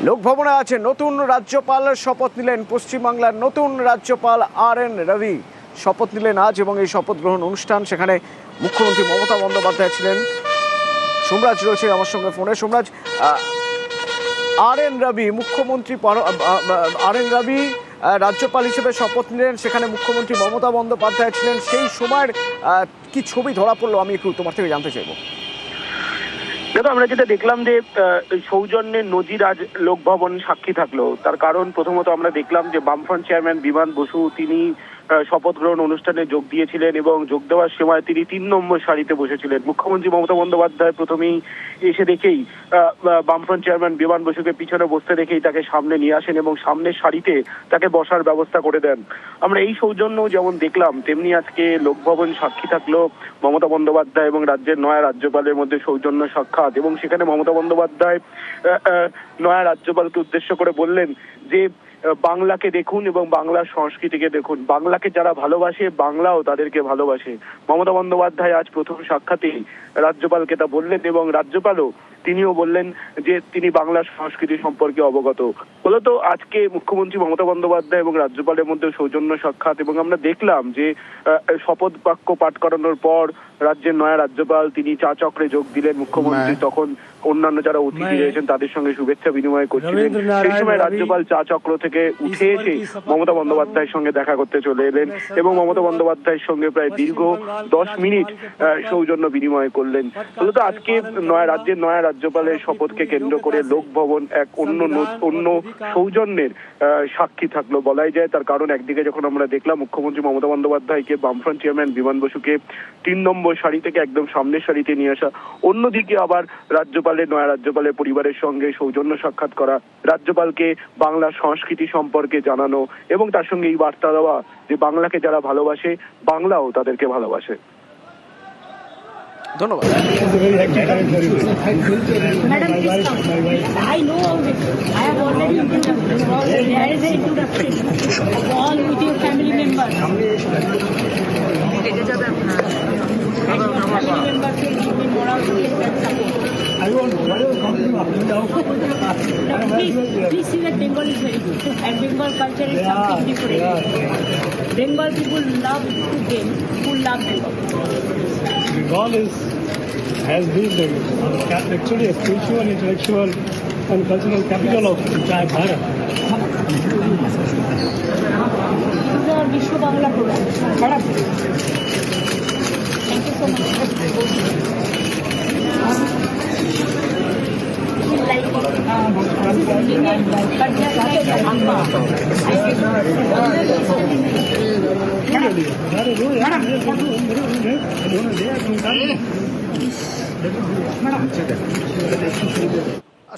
লোকভবনে আছে নতুন রাজ্যপাল শপথ নিলেন পশ্চিমবাংলার নতুন রাজ্যপাল RN রবি। শপথ নিলেন আজ এবং এই শপথ গ্রহণ অনুষ্ঠান, সেখানে মুখ্যমন্ত্রী মমতা বন্দ্যোপাধ্যায় ছিলেন। সোমরাজ রয়েছে আমার সঙ্গে ফোনে। সোমরাজ, RN রবি মুখ্যমন্ত্রী RN রবি রাজ্যপাল হিসেবে শপথ নিলেন, সেখানে মুখ্যমন্ত্রী মমতা বন্দ্যোপাধ্যায় ছিলেন। সেই সময়ের কি ছবি ধরা পড়লো আমি একটু তোমার থেকে জানতে চাইবো। দেখো, আমরা যেটা দেখলাম যে সৌজন্যের নজির আজ লোকভবন সাক্ষী থাকলো। তার কারণ প্রথমত আমরা দেখলাম যে বামফ্রন্ট চেয়ারম্যান বিমান বসু তিনি শপথ গ্রহণ অনুষ্ঠানে যোগ দিয়েছিলেন এবং যোগ দেওয়ার সময় তিনি 3 নম্বর সারিতে বসেছিলেন। মুখ্যমন্ত্রী মমতা বন্দ্যোপাধ্যায় প্রথমেই এসে দেখেই বামফ্রন্ট চেয়ারম্যান বিমান বসুকে পিছনে বসতে দেখেই তাকে সামনে নিয়ে আসেন এবং সামনের সারিতে তাকে বসার ব্যবস্থা করে দেন। আমরা এই সৌজন্য যেমন দেখলাম, তেমনি আজকে লোকভবন সাক্ষী থাকলো মমতা বন্দ্যোপাধ্যায় এবং রাজ্যের নয়া রাজ্যপালের মধ্যে সৌজন্য সাক্ষাৎ। এবং সেখানে মমতা বন্দ্যোপাধ্যায় নয়া রাজ্যপালকে উদ্দেশ্য করে বললেন যে বাংলাকে দেখুন এবং বাংলার সংস্কৃতিকে দেখুন, বাংলাকে যারা ভালোবাসে বাংলাও তাদেরকে ভালোবাসে। মমতা বন্দ্যোপাধ্যায় আজ প্রথম সাক্ষাতেই রাজ্যপালকে তা বললেন এবং রাজ্যপালও তিনিও বললেন যে তিনি বাংলার সংস্কৃতি সম্পর্কে অবগত। মূলত আজকে মুখ্যমন্ত্রী মমতা বন্দ্যোপাধ্যায় এবং রাজ্যপালের মধ্যে সৌজন্য সাক্ষাৎ। এবং আমরা দেখলাম যে শপথ বাক্য পাঠ করানোর পর রাজ্যের নয়া রাজ্যপাল তিনি চা চক্রে যোগ দিলেন। মুখ্যমন্ত্রী তখন অন্যান্য যারা অতিথি রয়েছেন তাদের সঙ্গে শুভেচ্ছা বিনিময় করছিলেন। সেই সময় রাজ্যপাল চা চক্র থেকে উঠে এসে মমতা বন্দ্যোপাধ্যায়ের সঙ্গে দেখা করতে চলে এলেন এবং মমতা বন্দ্যোপাধ্যায়ের সঙ্গে প্রায় দীর্ঘ 10 মিনিট সৌজন্য বিনিময় করলেন। মূলত আজকে রাজ্যের নয়া রাজ্যপালের শপথকে কেন্দ্র করে লোকভবন এক অন্য সৌজন্যের সাক্ষী থাকলো বলাই যায়। তার কারণ একদিকে যখন আমরা দেখলাম মুখ্যমন্ত্রী মমতা বন্দ্যোপাধ্যায়কে বামফ্রন্ট চেয়ারম্যান বিমান বসুকে 3 নম্বর সারি থেকে একদম সামনের সারিতে নিয়ে আসা, অন্যদিকে আবার নয়া রাজ্যপালের পরিবারের সঙ্গে সৌজন্য সাক্ষাৎ করা, রাজ্যপালকে বাংলার সংস্কৃতি সম্পর্কে জানানো এবং তার সঙ্গে এই বার্তা দেওয়া যে বাংলাকে যারা ভালোবাসে বাংলাও তাদেরকে ভালোবাসে। ধন্যবাদ। Please see that Bengal is very good and Bengal culture is something different. Bengal people love to game, who love Bengal. Bengal has been actually a spiritual, intellectual and cultural capital of entire Bharat. Vishnu Bangla program. Thank you so much.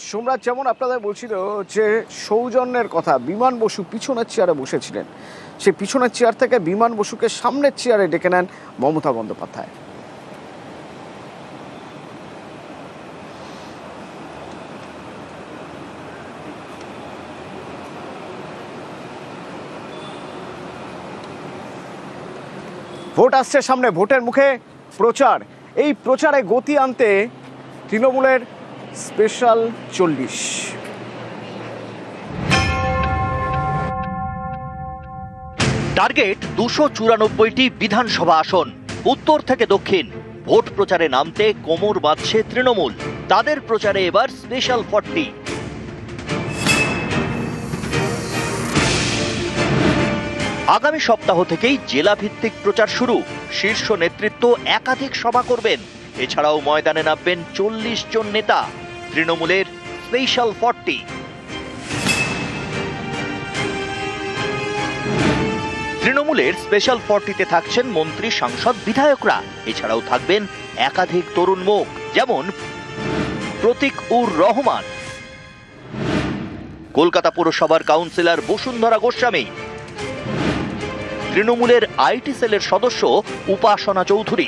Somraj, যেমন আপনাদের বলছিল যে সৌজন্যের কথা, বিমান বসু পিছনের চেয়ারে বসেছিলেন, সেই পিছনের চেয়ার থেকে বিমান বসুকে সামনের চেয়ারে ডেকে নেন মমতা বন্দ্যোপাধ্যায়। ভোট আসছে সামনে, ভোটের মুখে প্রচার। এই প্রচারে গতি আনতে তৃণমূলের স্পেশাল 40। টার্গেট 294টি বিধানসভা আসন, উত্তর থেকে দক্ষিণ। ভোট প্রচারে নামতে কোমর বাঁধছে তৃণমূল। তাদের প্রচারে এবার স্পেশাল 40। আগামী সপ্তাহ থেকেই জেলা ভিত্তিক প্রচার শুরু। শীর্ষ নেতৃত্ব একাধিক সভা করবেন। এছাড়াও ময়দানে নামবেন 40 জন নেতা। তৃণমূলের স্পেশাল 40। তৃণমূলের স্পেশাল 40তে থাকছেন মন্ত্রী, সাংসদ, বিধায়করা। এছাড়াও থাকবেন একাধিক তরুণ মুখ, যেমন প্রতীক-উর-রহমান, কলকাতা পুরসভার কাউন্সিলর বসুন্ধরা গোস্বামী, তৃণমূলের আইটি সেলের সদস্য উপাসনা চৌধুরী।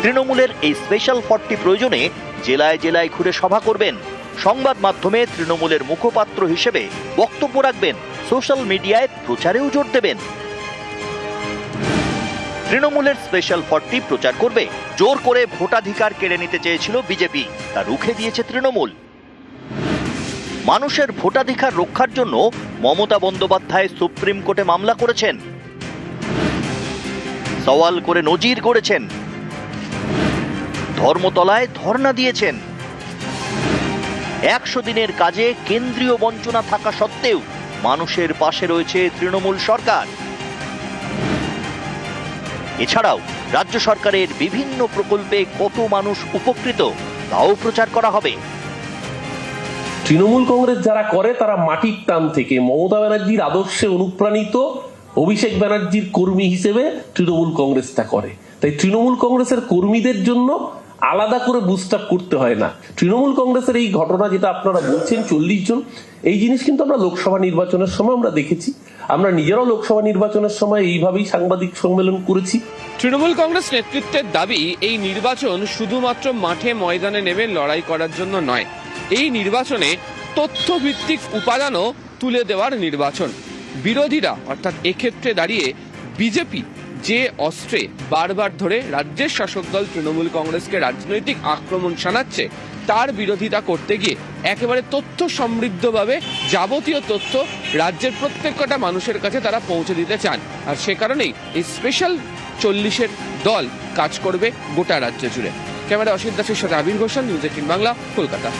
তৃণমূলের এই স্পেশাল 40 প্রয়োজনে জেলায় জেলায় ঘুরে সভা করবেন। সংবাদ মাধ্যমে তৃণমূলের মুখপাত্র হিসেবে বক্তব্য রাখবেন। সোশ্যাল মিডিয়ায় প্রচারেও জোর দেবেন। তৃণমূলের স্পেশাল 40 প্রচার করবে। জোর করে ভোটাধিকার কেড়ে নিতে চেয়েছিল বিজেপি, তা রুখে দিয়েছে তৃণমূল। মানুষের ভোটাধিকার রক্ষার জন্য মমতা বন্দ্যোপাধ্যায় সুপ্রিম কোর্টে মামলা করেছেন, সওয়াল করে নজির গড়েছেন, ধর্মতলায় ধর্ণা দিয়েছেন। 100 দিনের কাজে কেন্দ্রীয় বঞ্চনা থাকা সত্ত্বেও মানুষের পাশে রয়েছে তৃণমূল সরকার। এছাড়াও রাজ্য সরকারের বিভিন্ন প্রকল্পে কত মানুষ উপকৃত তাও প্রচার করা হবে। তৃণমূল কংগ্রেস যারা করে তারা মাটির টান থেকে মমতা ব্যানার্জির আদর্শে অনুপ্রাণিত অভিষেক ব্যানার্জির কর্মী হিসেবে তৃণমূল কংগ্রেসটা করে। তাই তৃণমূল কংগ্রেসের কর্মীদের জন্য আলাদা করে বুস্ট আপ করতে হয় না। তৃণমূল কংগ্রেসের এই ঘটনা যেটা আপনারা বলছেন 40 জন, এই জিনিস কিন্তু আমরা লোকসভা নির্বাচনের সময় আমরা দেখেছি। আমরা নিজেরাও লোকসভা নির্বাচনের সময় এইভাবেই সাংবাদিক সম্মেলন করেছি। তৃণমূল কংগ্রেস নেতৃত্বের দাবি, এই নির্বাচন শুধুমাত্র মাঠে ময়দানে নেমে লড়াই করার জন্য নয়, এই নির্বাচনে তথ্যভিত্তিক উপাদানও তুলে দেওয়ার নির্বাচন। বিরোধীরা অর্থাৎ এক্ষেত্রে দাঁড়িয়ে বিজেপি যে অস্ত্রে বারবার ধরে রাজ্যের শাসক দল তৃণমূল কংগ্রেসকে রাজনৈতিক আক্রমণ শানাচ্ছে, তার বিরোধিতা করতে গিয়ে একেবারে তথ্য সমৃদ্ধভাবে যাবতীয় তথ্য রাজ্যের প্রত্যেকটা মানুষের কাছে তারা পৌঁছে দিতে চান। আর সে কারণেই এই স্পেশাল 40-এর দল কাজ করবে গোটা রাজ্য জুড়ে। ক্যামেরা অসিত দাসের সাথে আবির ঘোষাল, নিউজ 18 বাংলা, কলকাতা।